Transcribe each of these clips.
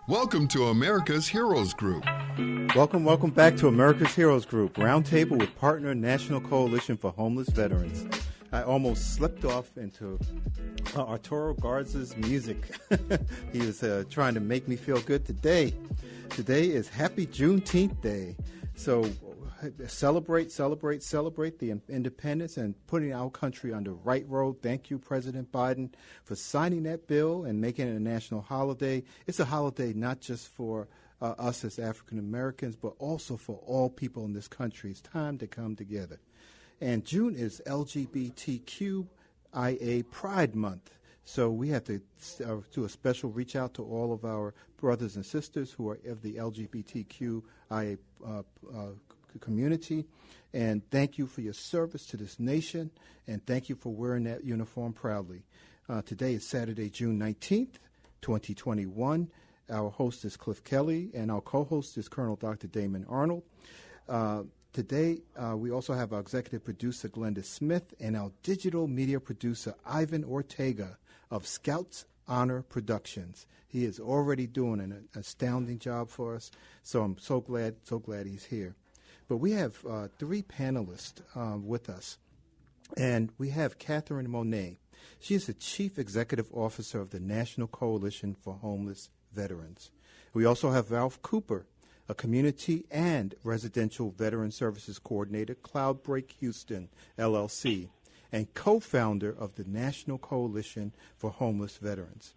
Welcome to America's Heroes Group. Welcome back to America's Heroes Group, Roundtable with partner National Coalition for Homeless Veterans. I almost slipped off into Arturo Garza's music. He was trying to make me feel good today. Today is Happy Juneteenth Day. So celebrate the independence and putting our country on the right road. Thank you, President Biden, for signing that bill and making it a national holiday. It's a holiday not just for us as African Americans, but also for all people in this country. It's time to come together. And June is LGBTQIA Pride Month. So we have to do a special reach out to all of our brothers and sisters who are of the LGBTQIA community. And thank you for your service to this nation. And thank you for wearing that uniform proudly. Today is Saturday, June 19th, 2021. Our host is Cliff Kelly, and our co-host is Colonel Dr. Damon Arnold. Today, we also have our executive producer, Glenda Smith, and our digital media producer, Ivan Ortega of Scouts Honor Productions. He is already doing an astounding job for us, so I'm so glad he's here. But we have three panelists with us, and we have Kathryn Monet. She is the Chief Executive Officer of the National Coalition for Homeless Veterans. We also have Ralph Cooper, a Community and Residential Veteran Services Coordinator, Cloudbreak Houston, LLC, and co-founder of the National Coalition for Homeless Veterans.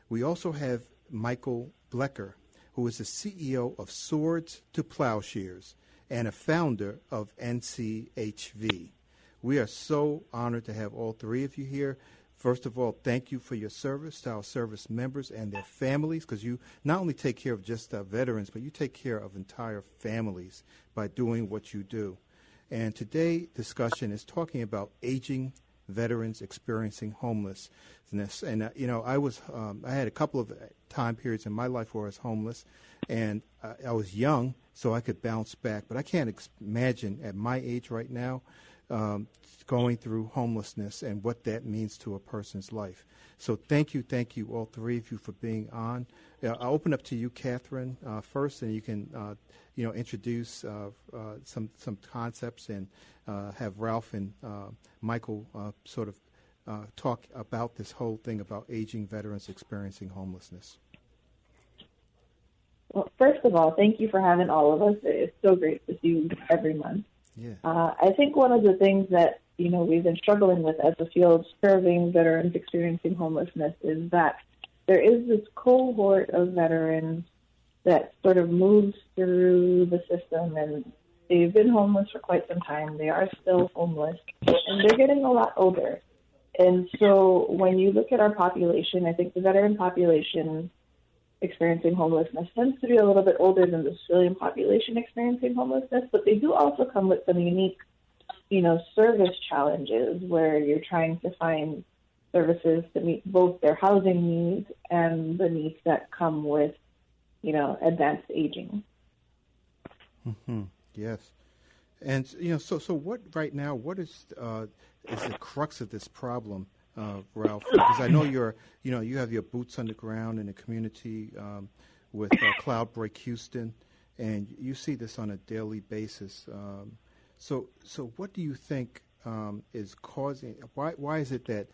We also have Michael Blecker, who is the CEO of Swords to Plowshares and a founder of NCHV. We are so honored to have all three of you here. First of all, thank you for your service to our service members and their families, because you not only take care of just our veterans, but you take care of entire families by doing what you do. And today's discussion is talking about aging veterans experiencing homelessness. And, I had a couple of time periods in my life where I was homeless, and I was young, so I could bounce back. But I can't imagine at my age right now going through homelessness and what that means to a person's life. So thank you, all three of you, for being on. I'll open up to you, Kathryn, first, and you can, introduce some concepts, and have Ralph and Michael talk about this whole thing about aging veterans experiencing homelessness. Well, first of all, thank you for having all of us. It's so great to see you every month. Yeah. I think one of the things that we've been struggling with as a field serving veterans experiencing homelessness is that there is this cohort of veterans that sort of moves through the system, and they've been homeless for quite some time. They are still homeless, and they're getting a lot older. And so when you look at our population, I think the veteran population experiencing homelessness tends to be a little bit older than the civilian population experiencing homelessness, but they do also come with some unique service challenges where you're trying to find services to meet both their housing needs and the needs that come with, advanced aging. Mm-hmm. Yes. And, so what right now, what is the crux of this problem, Ralph? Because I know you have your boots on the ground in the community with Cloudbreak Houston, and you see this on a daily basis. So what do you think is causing? Why is it that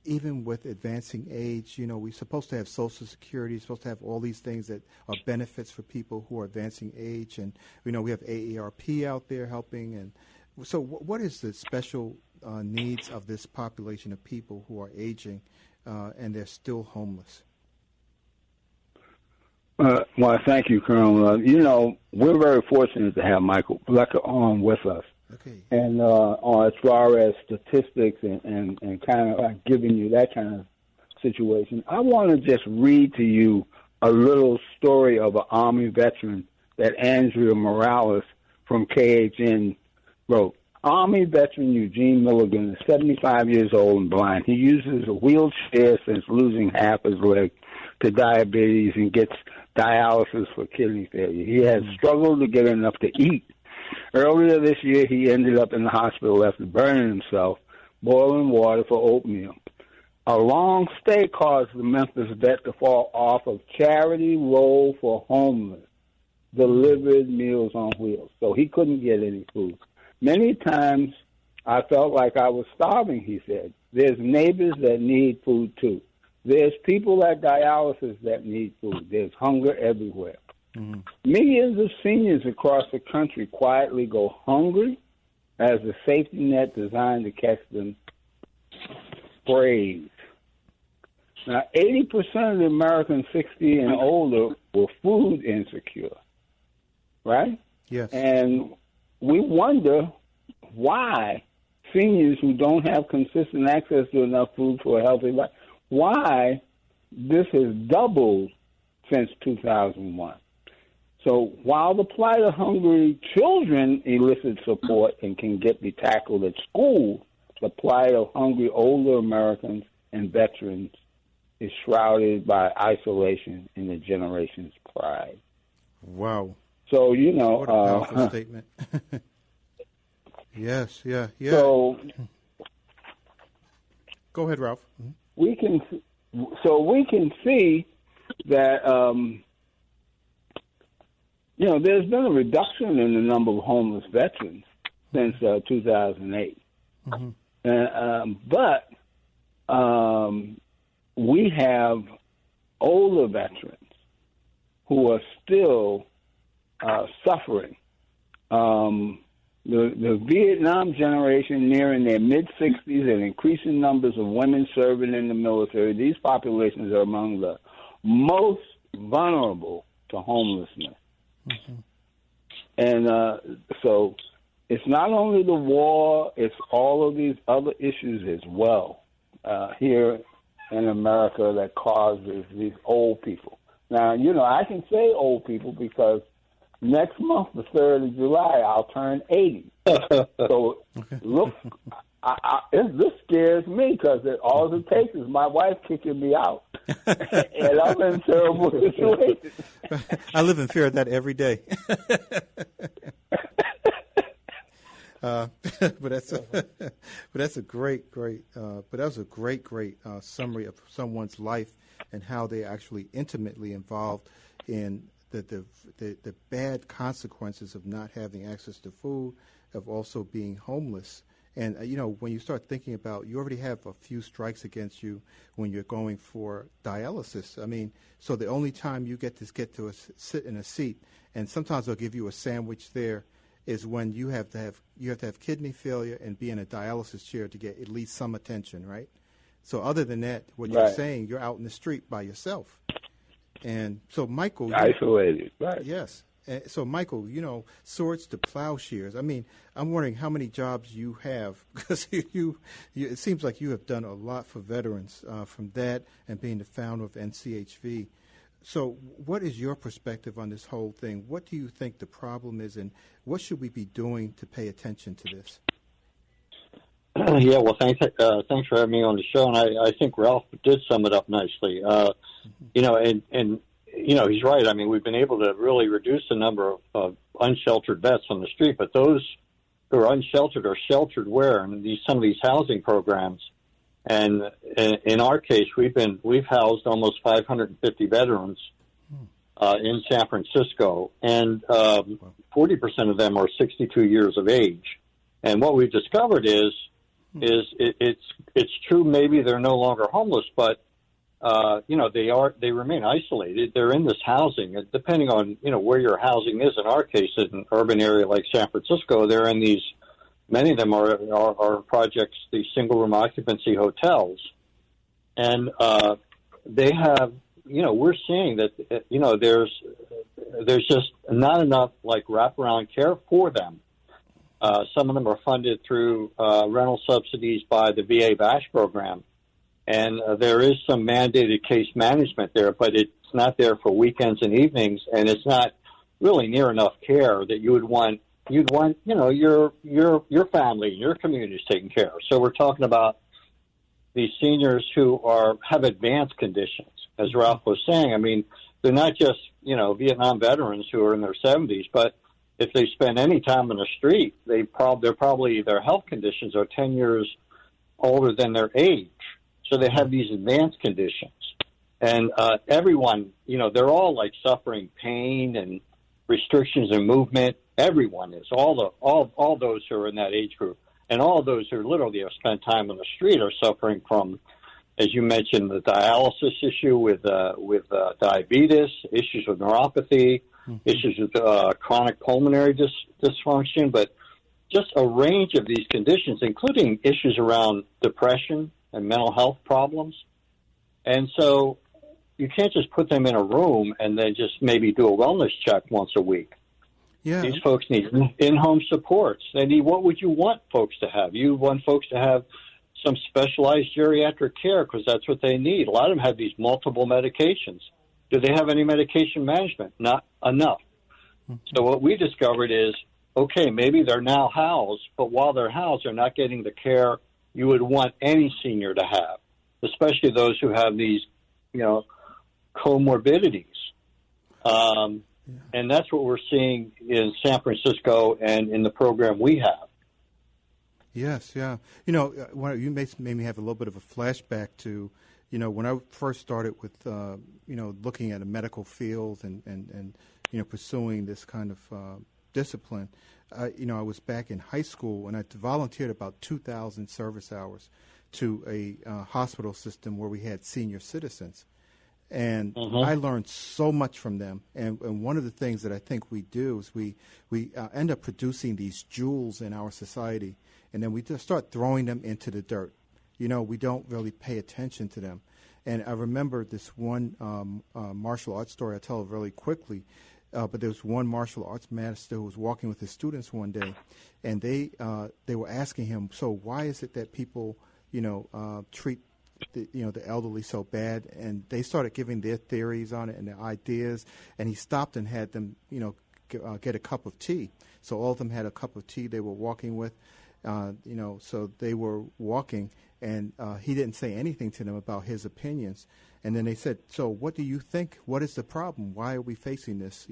even with advancing age, we're supposed to have Social Security, supposed to have all these things that are benefits for people who are advancing age, and we have AARP out there helping. And so, what is the special needs of this population of people who are aging and they're still homeless? Well, thank you, Colonel. We're very fortunate to have Michael Blecker on with us. Okay. And as far as statistics and kind of like giving you that kind of situation, I want to just read to you a little story of an Army veteran that Andrea Morales from KHN wrote. Army veteran Eugene Milligan is 75 years old and blind. He uses a wheelchair since losing half his leg to diabetes and gets dialysis for kidney failure. He has struggled to get enough to eat. Earlier this year, he ended up in the hospital after burning himself, boiling water for oatmeal. A long stay caused the Memphis vet to fall off of charity roll for homeless, delivered Meals on Wheels. So he couldn't get any food. Many times I felt like I was starving, he said. There's neighbors that need food too. There's people at dialysis that need food. There's hunger everywhere. Mm-hmm. Millions of seniors across the country quietly go hungry as the safety net designed to catch them sprays. Now, 80% of the Americans 60 and older were food insecure, right? Yes. And we wonder why seniors who don't have consistent access to enough food for a healthy life, why this has doubled since 2001. So while the plight of hungry children elicits support and can be tackled at school, the plight of hungry older Americans and veterans is shrouded by isolation and the generation's pride. Wow. So, what a powerful statement. Yes, yeah. So, go ahead, Ralph. Mm-hmm. We can see that, there's been a reduction in the number of homeless veterans since 2008. Mm-hmm. But we have older veterans who are still suffering. The Vietnam generation nearing their mid-60s and increasing numbers of women serving in the military, these populations are among the most vulnerable to homelessness. Mm-hmm. And so it's not only the war, it's all of these other issues as well here in America that causes these old people. Now, I can say old people because next month, the 3rd of July, I'll turn 80. So, look, this scares me because all it takes is my wife kicking me out. And I'm in terrible situations. I live in fear of that every day. But that's a great summary of someone's life and how they actually intimately involved in the bad consequences of not having access to food, of also being homeless. And, when you start thinking about, you already have a few strikes against you when you're going for dialysis. I mean, so the only time you get to sit in a seat, and sometimes they'll give you a sandwich there, is when you have to have kidney failure and be in a dialysis chair to get at least some attention, right? So other than that, what you're saying, you're out in the street by yourself. And so, Michael, isolated, right? Yes. So, Michael, swords to plowshares. I mean, I'm wondering how many jobs you have, because it seems like you have done a lot for veterans from that and being the founder of NCHV. So, what is your perspective on this whole thing? What do you think the problem is, and what should we be doing to pay attention to this? Yeah, well, thanks for having me on the show, and I think Ralph did sum it up nicely. He's right. I mean, we've been able to really reduce the number of unsheltered vets on the street, but those who are unsheltered are sheltered where? In some of these housing programs. And in our case, we've housed almost 550 veterans in San Francisco, and 40% of them are 62 years of age. And what we've discovered is it's true. Maybe they're no longer homeless, but they remain isolated. They're in this housing, depending on where your housing is. In our case, in an urban area like San Francisco, they're in these. Many of them are projects, these single room occupancy hotels, and they have. We're seeing that there's just not enough wraparound care for them. Some of them are funded through rental subsidies by the VA VASH program. And there is some mandated case management there, but it's not there for weekends and evenings, and it's not really near enough care that you'd want your family and your communities taken care of. So we're talking about these seniors who have advanced conditions, as Ralph was saying. I mean, they're not just Vietnam veterans who are in their 70s, but if they spend any time on the street, their health conditions are 10 years older than their age. So they have these advanced conditions. And everyone, they're all like suffering pain and restrictions in movement. Everyone is. All those who are in that age group. And all those who literally have spent time on the street are suffering from, as you mentioned, the dialysis issue with diabetes, issues with neuropathy, issues with chronic pulmonary dysfunction, but just a range of these conditions, including issues around depression and mental health problems. And so you can't just put them in a room and then just maybe do a wellness check once a week. Yeah. These folks need in-home supports. They need, what would you want folks to have? You want folks to have some specialized geriatric care because that's what they need. A lot of them have these multiple medications. Do they have any medication management? Not enough. So what we discovered is, okay, maybe they're now housed, but while they're housed, they're not getting the care you would want any senior to have, especially those who have these, comorbidities. And that's what we're seeing in San Francisco and in the program we have. Yes, yeah. You made me have a little bit of a flashback to, when I first started with, looking at a medical field and pursuing this kind of discipline. I was back in high school and I volunteered about 2,000 service hours to a hospital system where we had senior citizens. And I learned so much from them. And one of the things that I think we do is we end up producing these jewels in our society, and then we just start throwing them into the dirt. We don't really pay attention to them. And I remember this one martial arts story. I'll tell it really quickly. But there was one martial arts master who was walking with his students one day, and they were asking him, so why is it that people, treat the elderly so bad? And they started giving their theories on it and their ideas, and he stopped and had them, get a cup of tea. So all of them had a cup of tea they were walking with, so they were walking, and he didn't say anything to them about his opinions. And then they said, so what do you think? What is the problem? Why are we facing this,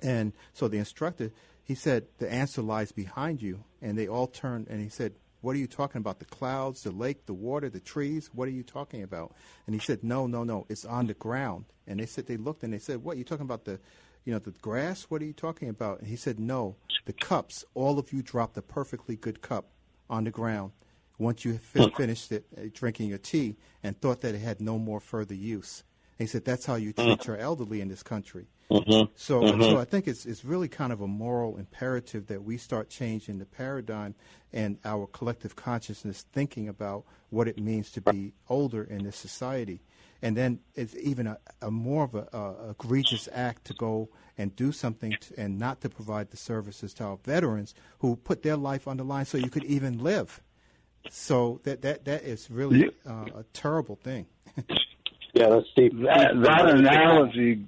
And so the instructor, he said, the answer lies behind you. And they all turned, and he said, what are you talking about? The clouds, the lake, the water, the trees? What are you talking about? And he said, no, it's on the ground. And they looked and they said, what, you talking about the grass? What are you talking about? And he said, no, the cups. All of you dropped a perfectly good cup on the ground once you finished it, drinking your tea, and thought that it had no more further use. And he said, that's how you treat your elderly in this country. So I think it's really kind of a moral imperative that we start changing the paradigm and our collective consciousness thinking about what it means to be older in this society. And then it's even a more of a egregious act to go and do something and not to provide the services to our veterans who put their life on the line so you could even live. So that is really a terrible thing. Yeah, that's deep. That analogy.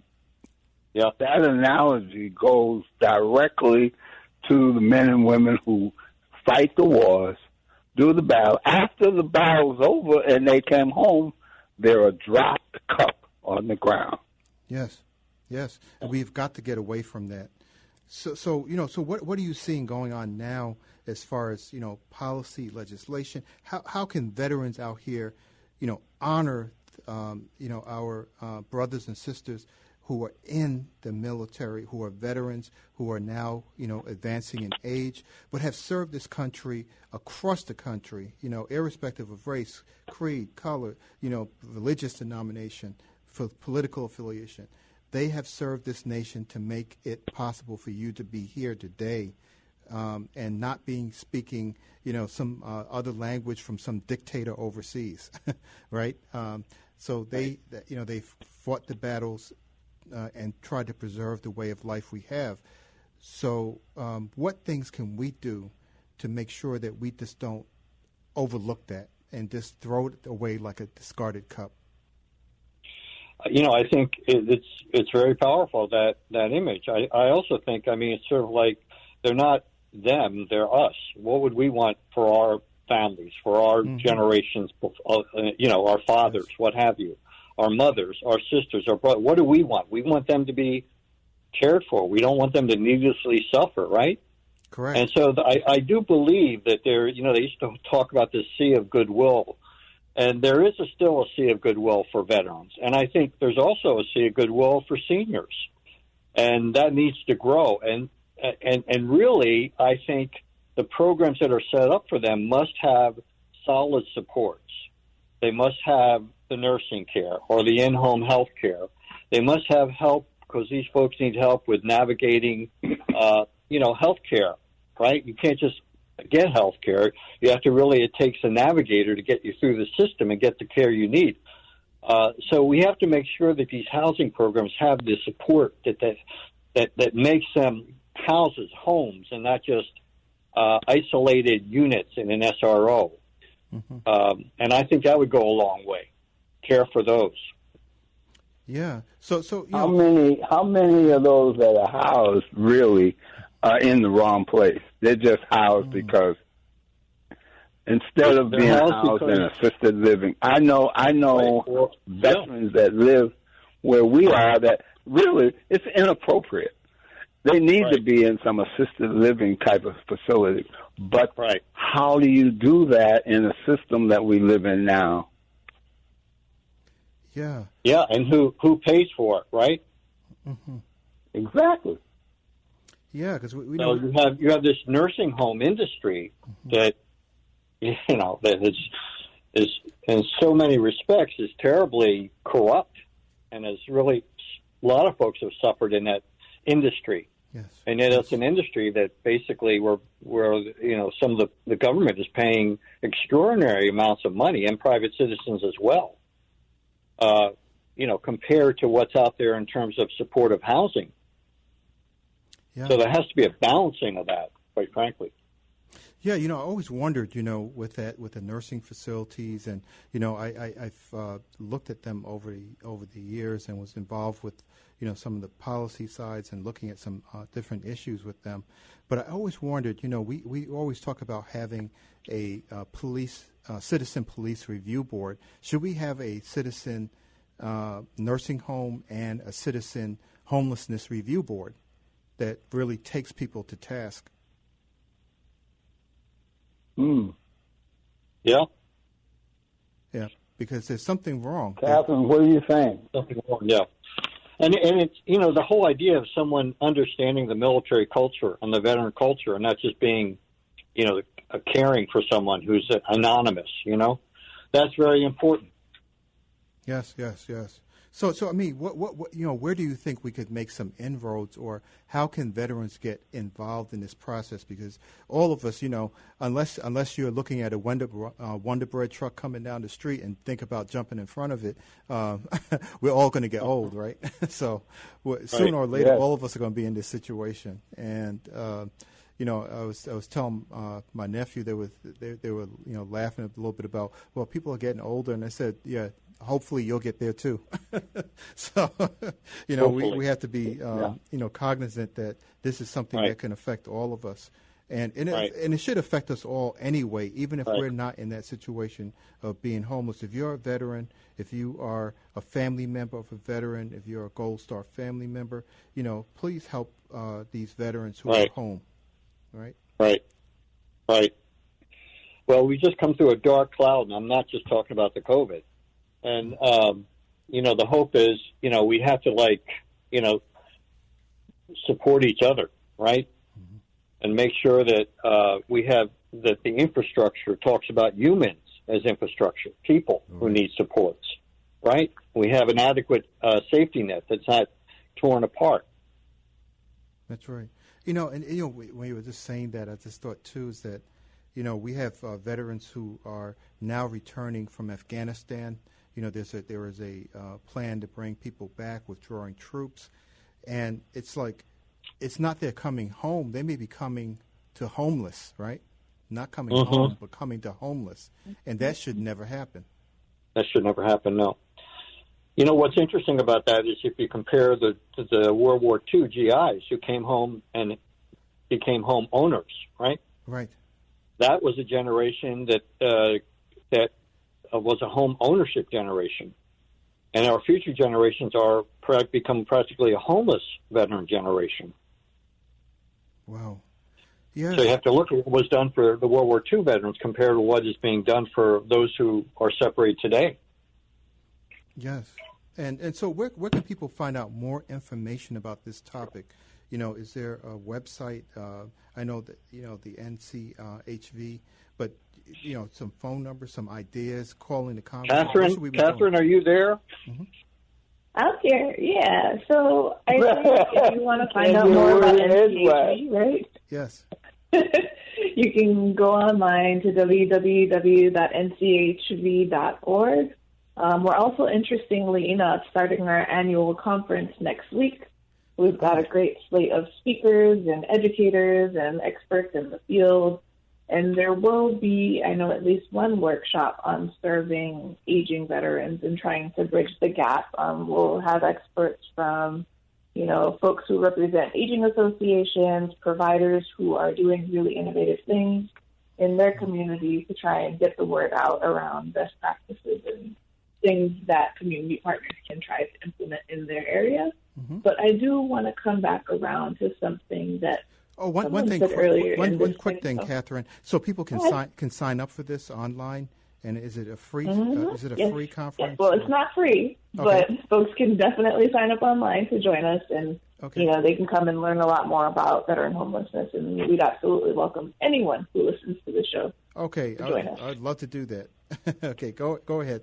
Yeah, that analogy goes directly to the men and women who fight the wars, do the battle. After the battle's over and they came home, they're a dropped cup on the ground. Yes, and we've got to get away from that. So what are you seeing going on now as far as policy, legislation? How can veterans out here, honor our brothers and sisters who are in the military, who are veterans, who are now, advancing in age, but have served this country across the country, irrespective of race, creed, color, religious denomination, for political affiliation. They have served this nation to make it possible for you to be here today, and not speaking, some other language from some dictator overseas, right? So they fought the battles and tried to preserve the way of life we have. So what things can we do to make sure that we just don't overlook that and just throw it away like a discarded cup? I think it's very powerful, that image. I also think, it's sort of like they're not them, they're us. What would we want for our families, for our generations, our fathers, what have you, our mothers, our sisters, our brothers? What do we want? We want them to be cared for. We don't want them to needlessly suffer, right? Correct. And so I do believe that they used to talk about the sea of goodwill And there is still a sea of goodwill for veterans. And I think there's also a sea of goodwill for seniors. And that needs to grow. And really, I think the programs that are set up for them must have solid supports. They must have the nursing care or the in-home health care. They must have help because these folks need help with navigating, health care, right? You can't just get health care. You have to really, it takes a navigator to get you through the system and get the care you need. So we have to make sure that these housing programs have the support that makes them houses, homes, and not just isolated units in an SRO. Mm-hmm. And I think that would go a long way. Care for those. Yeah. So how many of those that are housed really are in the wrong place? They're just housed because instead of being housed in assisted living. I know veterans that live where we are that really it's inappropriate. They need to be in some assisted living type of facility. But how do you do that in a system that we live in now? Yeah. Yeah, and who pays for it, right? Mm-hmm. Exactly. Yeah, because we know you have this nursing home industry that that is in so many respects is terribly corrupt, and has really a lot of folks have suffered in that industry. Yes. And yet it's an industry that basically where some of the government is paying extraordinary amounts of money, and private citizens as well. Compared to what's out there in terms of supportive housing. Yeah. So there has to be a balancing of that, quite frankly. Yeah, I always wondered, with the nursing facilities, and I've looked at them over the years and was involved with some of the policy sides and looking at some different issues with them. But I always wondered, we always talk about having a citizen police review board. Should we have a citizen nursing home and a citizen homelessness review board that really takes people to task? Yeah. Yeah, because there's something wrong. Kathryn, what are you saying? Something wrong, yeah. And it's, the whole idea of someone understanding the military culture and the veteran culture and not just being, caring for someone who's anonymous, that's very important. Yes. So I mean, what where do you think we could make some inroads, or how can veterans get involved in this process? Because all of us, unless you're looking at a Wonder Bread truck coming down the street and think about jumping in front of it, we're all going to get old, right? So sooner or later, all of us are going to be in this situation. And I was telling my nephew they were laughing a little bit about, well, people are getting older, and I said, yeah. Hopefully you'll get there too. So, we have to be, cognizant that this is something that can affect all of us, and it should affect us all anyway, even if we're not in that situation of being homeless. If you're a veteran, if you are a family member of a veteran, if you're a Gold Star family member, please help these veterans who are home. Right. Well, we just come through a dark cloud, and I'm not just talking about the COVID. And, the hope is, we have to, support each other, right? Mm-hmm. And make sure that we have, that the infrastructure talks about humans as infrastructure, people who need supports, right? We have an adequate safety net that's not torn apart. That's right. When you were just saying that, I just thought, too, is that, we have veterans who are now returning from Afghanistan. There is a plan to bring people back, withdrawing troops, and it's not they're coming home. They may be coming to homeless, right? Not coming home, but coming to homeless, and that should never happen. That should never happen. No. What's interesting about that is if you compare the World War II GIs who came home and became home owners, right? Right. That was a generation that was a home ownership generation. And our future generations are become practically a homeless veteran generation. Wow. Yes. So you have to look at what was done for the World War II veterans compared to what is being done for those who are separated today. Yes. And so where can people find out more information about this topic? Is there a website? I know that, the NCHV, but, some phone numbers, some ideas, calling the conference. Kathryn, are you there? Mm-hmm. I'm here, yeah. So I think if you want to find out more about NCHV, right? Yes. You can go online to www.nchv.org. We're also, interestingly enough, starting our annual conference next week. We've got a great slate of speakers and educators and experts in the field. And there will be, I know, at least one workshop on serving aging veterans and trying to bridge the gap. We'll have experts from, folks who represent aging associations, providers who are doing really innovative things in their community to try and get the word out around best practices and things that community partners can try to implement in their area. Mm-hmm. But I do want to come back around to something that one quick thing, Kathryn. So people can sign up for this online, and is it a free free conference? Yes. Well, it's not free, but folks can definitely sign up online to join us, and they can come and learn a lot more about veteran homelessness. And we'd absolutely welcome anyone who listens to the show. Okay, to join us. I'd love to do that. Okay, go ahead.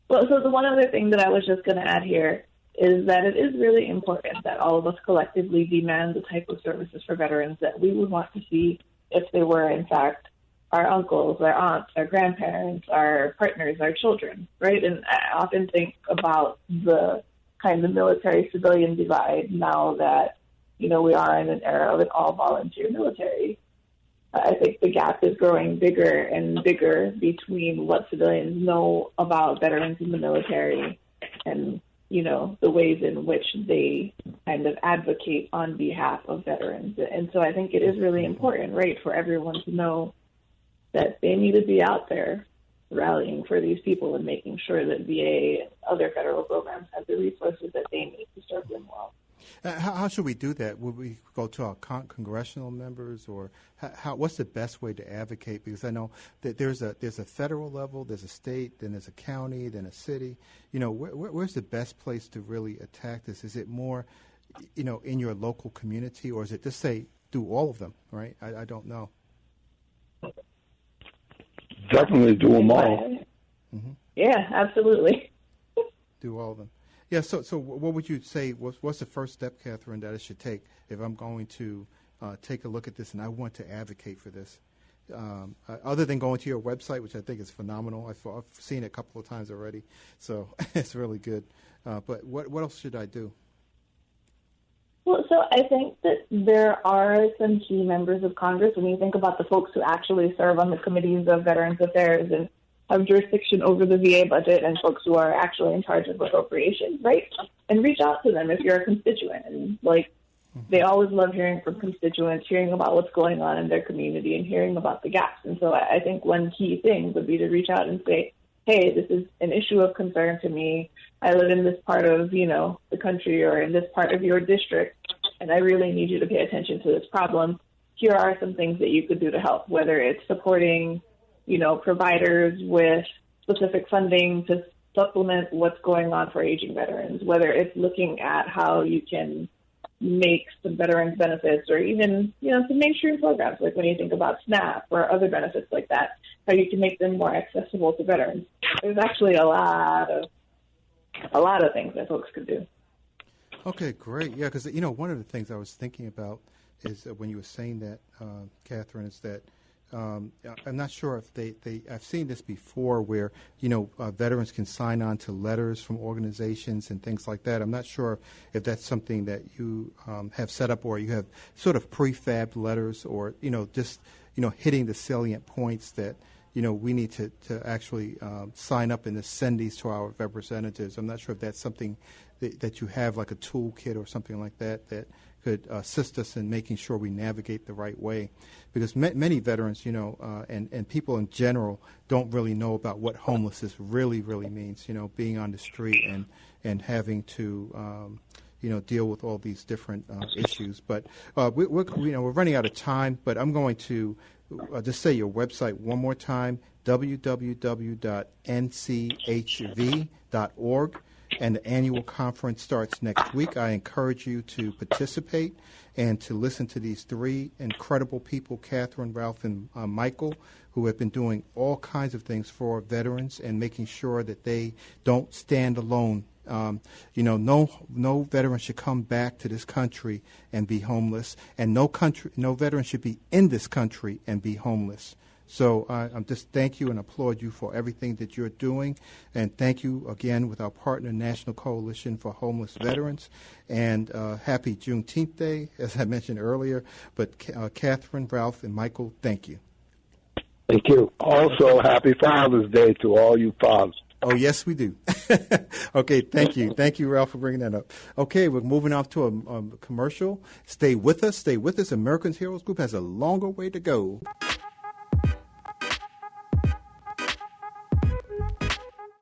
Well, so the one other thing that I was just going to add here is that it is really important that all of us collectively demand the type of services for veterans that we would want to see if they were, in fact, our uncles, our aunts, our grandparents, our partners, our children, right? And I often think about the kind of military-civilian divide now that, we are in an era of an all-volunteer military. I think the gap is growing bigger and bigger between what civilians know about veterans in the military and the ways in which they kind of advocate on behalf of veterans. And so I think it is really important, right, for everyone to know that they need to be out there rallying for these people and making sure that VA and other federal programs have the resources that they need to serve them well. How should we do that? Would we go to our congressional members, or what's the best way to advocate? Because I know that there's a federal level, there's a state, then there's a county, then a city. Where's the best place to really attack this? Is it more, in your local community, or is it just say do all of them? Right? I don't know. Definitely do them all. Mm-hmm. Yeah, absolutely. Do all of them. Yeah, so what would you say, what's the first step, Kathryn, that I should take if I'm going to take a look at this and I want to advocate for this? Other than going to your website, which I think is phenomenal. I've seen it a couple of times already, so it's really good. But what else should I do? Well, so I think that there are some key members of Congress, when you think about the folks who actually serve on the committees of Veterans Affairs and have jurisdiction over the VA budget, and folks who are actually in charge of appropriations, right? And reach out to them if you're a constituent. And, they always love hearing from constituents, hearing about what's going on in their community and hearing about the gaps. And so I think one key thing would be to reach out and say, hey, this is an issue of concern to me. I live in this part of, the country or in this part of your district, and I really need you to pay attention to this problem. Here are some things that you could do to help, whether it's supporting providers with specific funding to supplement what's going on for aging veterans, whether it's looking at how you can make some veterans benefits or even, some mainstream programs, like when you think about SNAP or other benefits like that, how you can make them more accessible to veterans. There's actually a lot of things that folks could do. Okay, great. Yeah, because, one of the things I was thinking about is when you were saying that, Kathryn, is that I'm not sure if I've seen this before where, veterans can sign on to letters from organizations and things like that. I'm not sure if that's something that you have set up, or you have sort of prefabbed letters, or, just, hitting the salient points that, we need to actually sign up and send these to our representatives. I'm not sure if that's something that you have, like a toolkit or something like that could assist us in making sure we navigate the right way. Because many veterans, and people in general don't really know about what homelessness really, really means, being on the street and having to, deal with all these different issues. But we're running out of time. But I'm going to just say your website one more time: www.nchv.org. And the annual conference starts next week. I encourage you to participate and to listen to these three incredible people, Kathryn, Ralph, and Michael, who have been doing all kinds of things for veterans and making sure that they don't stand alone. No veteran should come back to this country and be homeless, and no veteran should be in this country and be homeless. So I'm just thank you and applaud you for everything that you're doing. And thank you again with our partner, National Coalition for Homeless Veterans. And happy Juneteenth Day, as I mentioned earlier. But Kathryn, Ralph, and Michael, thank you. Thank you. Also, happy Father's Day to all you fathers. Oh, yes, we do. Okay, thank you. Thank you, Ralph, for bringing that up. Okay, we're moving off to a commercial. Stay with us. Stay with us. American Heroes Group has a longer way to go.